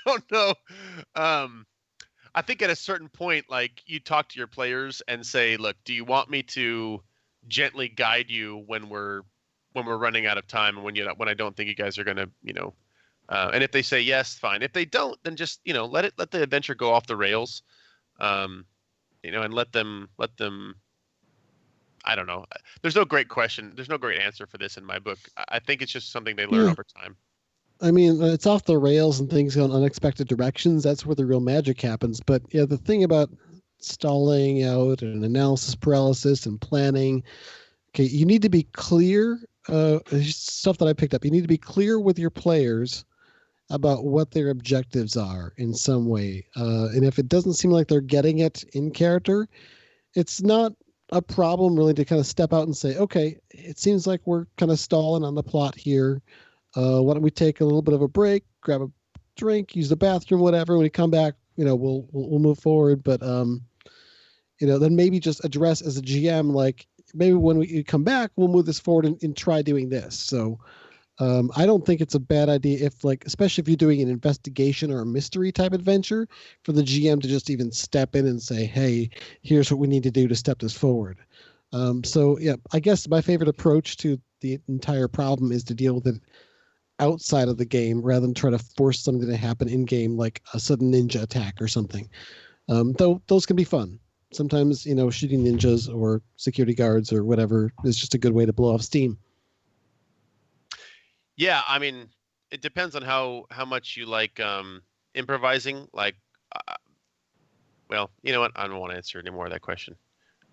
don't know. I think at a certain point, like, you talk to your players and say, "Look, do you want me to gently guide you when we're running out of time, and when I don't think you guys are gonna, and if they say yes, fine. If they don't, then just let the adventure go off the rails, and let them. I don't know. There's no great question. There's no great answer for this in my book. I think it's just something they learn over time. I mean, it's off the rails and things go in unexpected directions. That's where the real magic happens. But yeah, the thing about stalling out and analysis paralysis and planning, okay, you need to be clear. Stuff that I picked up. You need to be clear with your players about what their objectives are in some way. And if it doesn't seem like they're getting it in character, it's not a problem really to kind of step out and say, okay, it seems like we're kind of stalling on the plot here. Why don't we take a little bit of a break, grab a drink, use the bathroom, whatever. When we come back, we'll move forward. But then maybe just address as a GM, like, maybe when we come back, we'll move this forward and try doing this. So I don't think it's a bad idea especially if you're doing an investigation or a mystery type adventure, for the GM to just even step in and say, hey, here's what we need to do to step this forward. So yeah, I guess my favorite approach to the entire problem is to deal with it outside of the game rather than try to force something to happen in game, like a sudden ninja attack or something. Though those can be fun. Sometimes, shooting ninjas or security guards or whatever is just a good way to blow off steam. Yeah, I mean, it depends on how much you like improvising. Like, well, you know what? I don't want to answer any more of that question.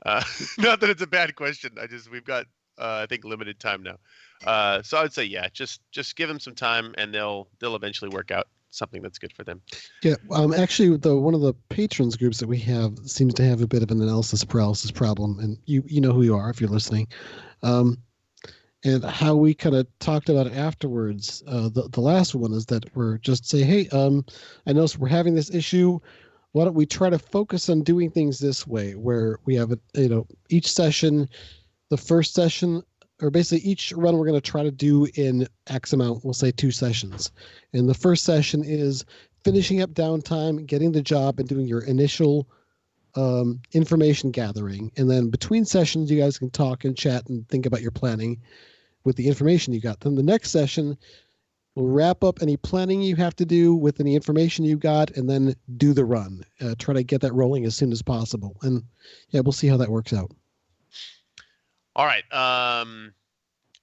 Not that it's a bad question. We've got I think limited time now. So I would say, yeah, just give them some time, and they'll eventually work out something that's good for them. Yeah, actually, one of the patrons groups that we have seems to have a bit of an analysis paralysis problem, and you know who you are if you're listening. And how we kind of talked about it afterwards, the last one is that we're just say, hey, I noticed we're having this issue. Why don't we try to focus on doing things this way, where we have each session, the first session, or basically each run we're going to try to do in X amount, we'll say 2 sessions. And the first session is finishing up downtime, getting the job, and doing your initial information gathering. And then between sessions, you guys can talk and chat and think about your planning with the information you got. Then the next session will wrap up any planning you have to do with any information you got, and then do the run. Try to get that rolling as soon as possible. And yeah, we'll see how that works out. All right.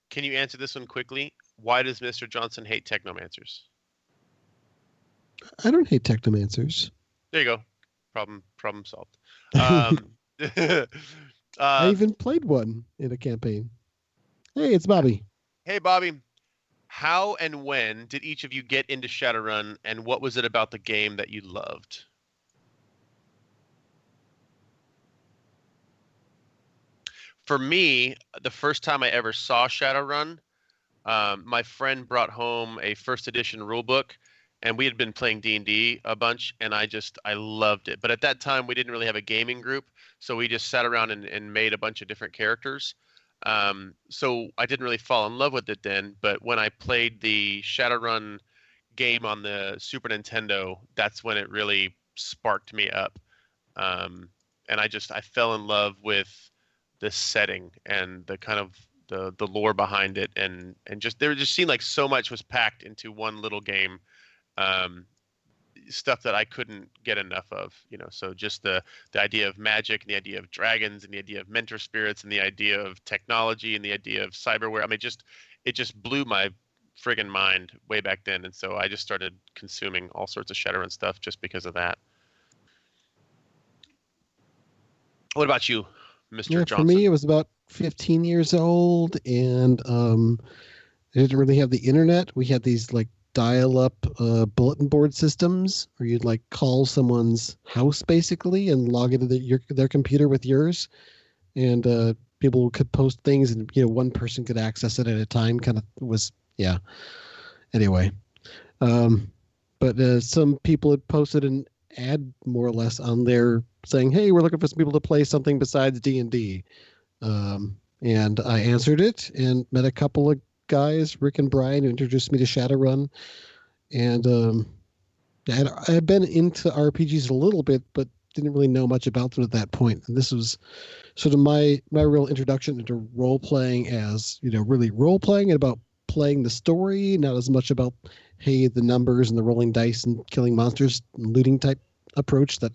Can you answer this one quickly? Why does Mr. Johnson hate technomancers? I don't hate technomancers. There you go. Problem solved. Um, I even played one in a campaign. Hey, it's Bobby. Hey, Bobby. How and when did each of you get into Shadowrun, and what was it about the game that you loved? For me, the first time I ever saw Shadowrun, my friend brought home a first edition rulebook, and we had been playing D&D a bunch, and I loved it. But at that time, we didn't really have a gaming group, so we just sat around and made a bunch of different characters. So I didn't really fall in love with it then, but when I played the Shadowrun game on the Super Nintendo, that's when it really sparked me up. And I fell in love with the setting and the kind of the lore behind it, and just there just seemed like so much was packed into one little game. Um, Stuff that I couldn't get enough of, so just the idea of magic and the idea of dragons and the idea of mentor spirits and the idea of technology and the idea of cyberware. I mean, it just blew my friggin' mind way back then. And so I just started consuming all sorts of Shadowrun stuff just because of that. What about you, Mr. Johnson? For me, it was about 15 years old, and I didn't really have the internet. We had these like dial-up bulletin board systems where you'd like call someone's house basically and log into their computer with yours, and people could post things, and one person could access it at a time. Kind of was Anyway, but some people had posted an ad more or less on there saying, "Hey, we're looking for some people to play something besides D&D." And I answered it and met a couple of guys, Rick and Brian, who introduced me to Shadowrun. And I had been into RPGs a little bit, but didn't really know much about them at that point. And this was sort of my real introduction into role-playing as, really role-playing and about playing the story, not as much about, hey, the numbers and the rolling dice and killing monsters and looting type approach that,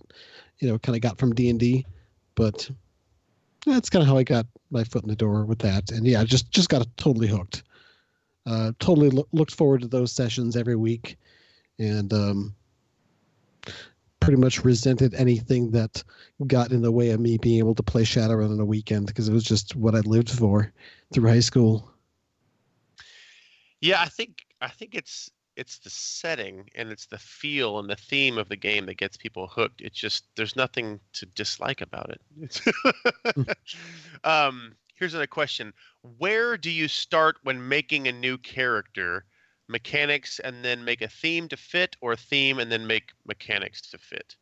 kind of got from D&D. But that's kind of how I got my foot in the door with that. And yeah, just got totally hooked. Totally looked forward to those sessions every week, and pretty much resented anything that got in the way of me being able to play Shadowrun on a weekend, because it was just what I lived for through high school. Yeah, I think it's the setting and it's the feel and the theme of the game that gets people hooked. It's just there's nothing to dislike about it. Here's another question. Where do you start when making a new character? Mechanics and then make a theme to fit, or a theme and then make mechanics to fit?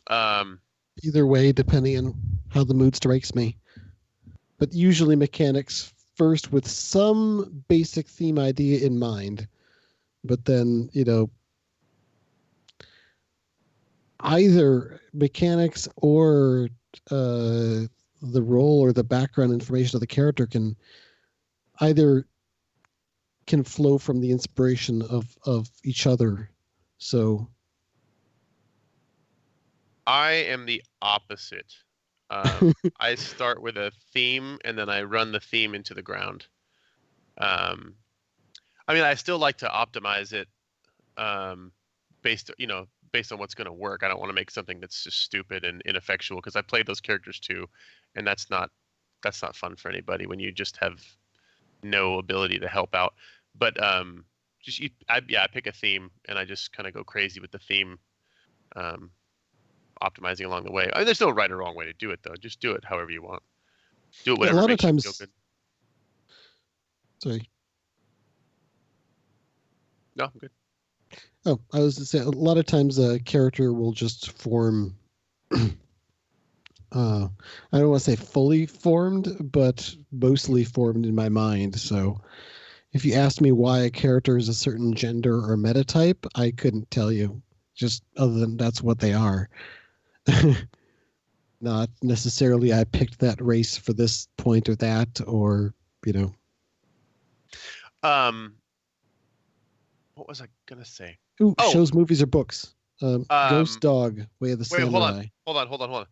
Either way, depending on how the mood strikes me. But usually mechanics first with some basic theme idea in mind. But then, either mechanics or the role or the background information of the character can flow from the inspiration of each other. So I am the opposite. I start with a theme and then I run the theme into the ground. I mean, I still like to optimize it based on what's going to work. I don't want to make something that's just stupid and ineffectual, because I played those characters too, and that's not fun for anybody when you just have no ability to help out. But I pick a theme and I just kind of go crazy with the theme, optimizing along the way. I mean, there's no right or wrong way to do it, though. Just do it however you want. Do it whatever a lot makes of times, you feel good. Sorry. No, I'm good. Oh, I was to say, a lot of times a character will just form. I don't want to say fully formed, but mostly formed in my mind. So if you asked me why a character is a certain gender or metatype, I couldn't tell you, just other than that's what they are. Not necessarily I picked that race for this point or that, or, What was I going to say? Ooh, shows, movies, or books. Ghost Dog, Way of the Wait, Samurai. hold on.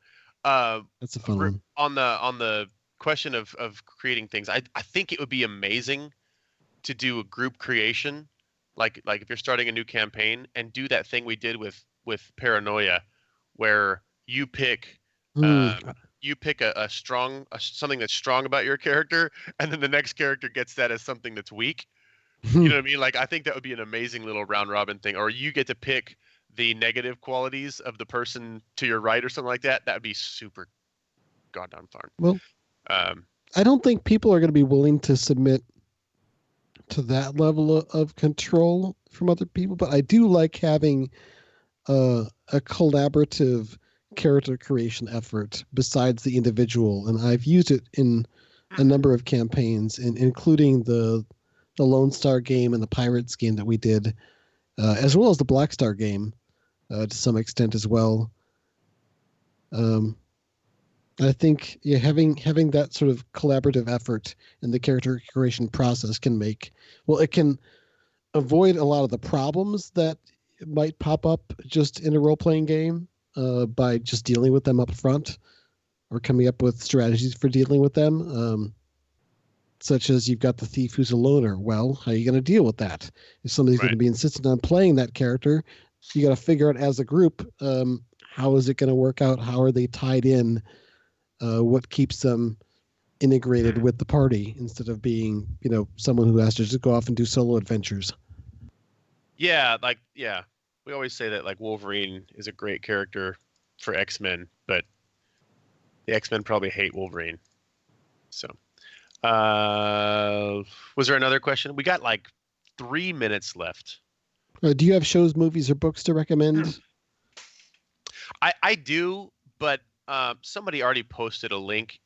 That's a fun one. On the question of creating things, I think it would be amazing to do a group creation, like if you're starting a new campaign, and do that thing we did with with Paranoia, where you pick a strong something that's strong about your character, and then the next character gets that as something that's weak. You know what I mean? Like, I think that would be an amazing little round robin thing. Or you get to pick the negative qualities of the person to your right or something like that. That would be super goddamn fun. Well, I don't think people are going to be willing to submit to that level of control from other people, but I do like having a collaborative character creation effort besides the individual, and I've used it in a number of campaigns, including the Lone Star game and the Pirates game that we did, as well as the Black Star game to some extent as well. I think having that sort of collaborative effort in the character creation process it can avoid a lot of the problems that might pop up just in a role-playing game by just dealing with them up front or coming up with strategies for dealing with them. Such as you've got the thief who's a loner. Well, how are you going to deal with that? If somebody's going to be insistent on playing that character, you got to figure out as a group, how is it going to work out? How are they tied in? What keeps them integrated with the party instead of being, someone who has to just go off and do solo adventures? Yeah, we always say that like Wolverine is a great character for X-Men, but the X-Men probably hate Wolverine. So, was there another question? We got like 3 minutes left. Do you have shows, movies, or books to recommend? I do, but somebody already posted a link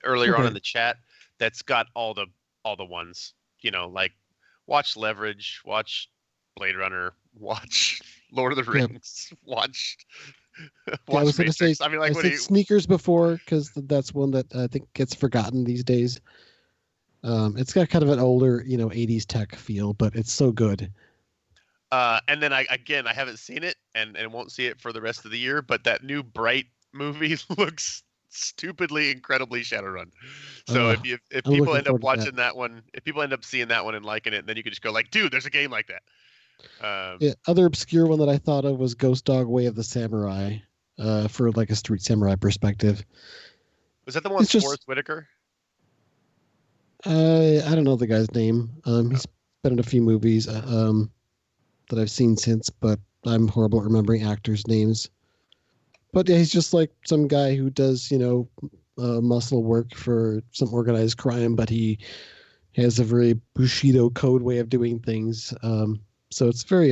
earlier on in the chat that's got all the ones. Like watch Leverage, watch Blade Runner, watch Lord of the Rings, watch. I was going to say. I mean, like, I said Sneakers before because that's one that I think gets forgotten these days. It's got kind of an older, 80s tech feel, but it's so good. And then I haven't seen it and won't see it for the rest of the year, but that new Bright movie looks stupidly incredibly Shadowrun. So if people end up watching that one, if people end up seeing that one and liking it, then you could just go like, dude, there's a game like that. Other obscure one that I thought of was Ghost Dog Way of the Samurai, for like a street samurai perspective. Was that the one with Forrest Whitaker? I don't know the guy's name. He's been in a few movies that I've seen since, but I'm horrible at remembering actors' names. But yeah, he's just like some guy who does, muscle work for some organized crime, but he has a very Bushido code way of doing things. So it's very,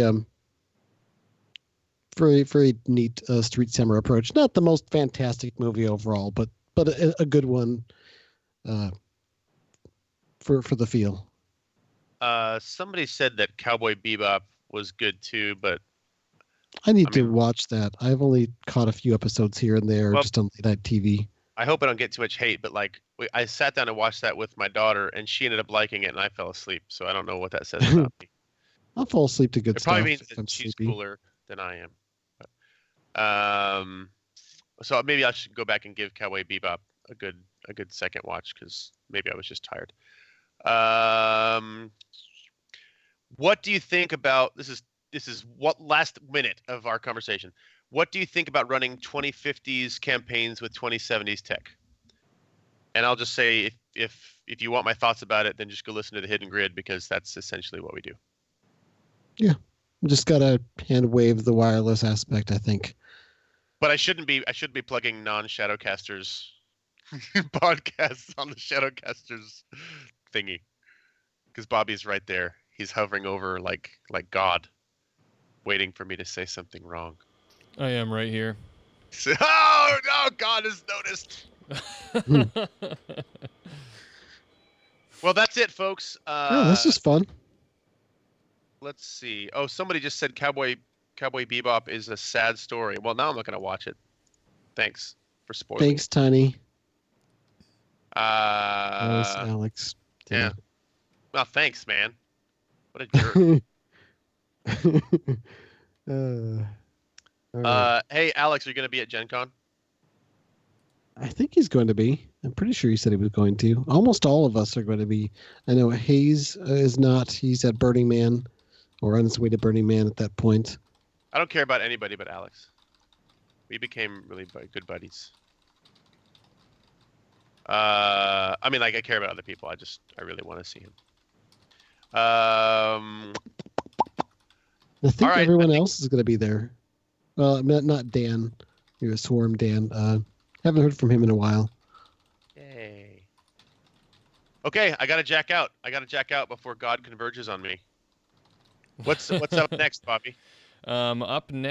very, very neat street samurai approach. Not the most fantastic movie overall, but a good one for the feel. Somebody said that Cowboy Bebop was good too, but I need to watch that. I've only caught a few episodes here and there, just on late night TV. I hope I don't get too much hate, but like I sat down and watched that with my daughter, and she ended up liking it, and I fell asleep. So I don't know what that says about me. I'll fall asleep to good stuff. It probably means that she's cooler than I am. But, so maybe I should go back and give Cowboy Bebop a good second watch because maybe I was just tired. What do you think about this? Is what last minute of our conversation. What do you think about running 2050s campaigns with 2070s tech? And I'll just say, if you want my thoughts about it, then just go listen to the Hidden Grid because that's essentially what we do. Yeah, just gotta hand wave the wireless aspect, I think. But I shouldn't be plugging non-Shadowcasters podcasts on the Shadowcasters thingy because Bobby's right there. He's hovering over like God, waiting for me to say something wrong. I am right here. Oh no, God has noticed. Well, that's it, folks. This is fun. Let's see. Oh, somebody just said Cowboy Bebop is a sad story. Well, now I'm not going to watch it. Thanks for spoiling. Thanks, Tiny. Thanks, Alex. Yeah. Well, thanks, man. What a jerk. Hey, Alex, are you going to be at Gen Con? I think he's going to be. I'm pretty sure he said he was going to. Almost all of us are going to be. I know Hayes is not. He's at Burning Man or on his way to Burning Man at that point. I don't care about anybody but Alex. We became really good buddies. I mean, like, I care about other people. I really want to see him. I think all right, everyone else is going to be there. Not Dan. He was Swarm Dan. Haven't heard from him in a while. Yay. Okay, I gotta jack out. Before God converges on me. What's up next, Bobby? Up next.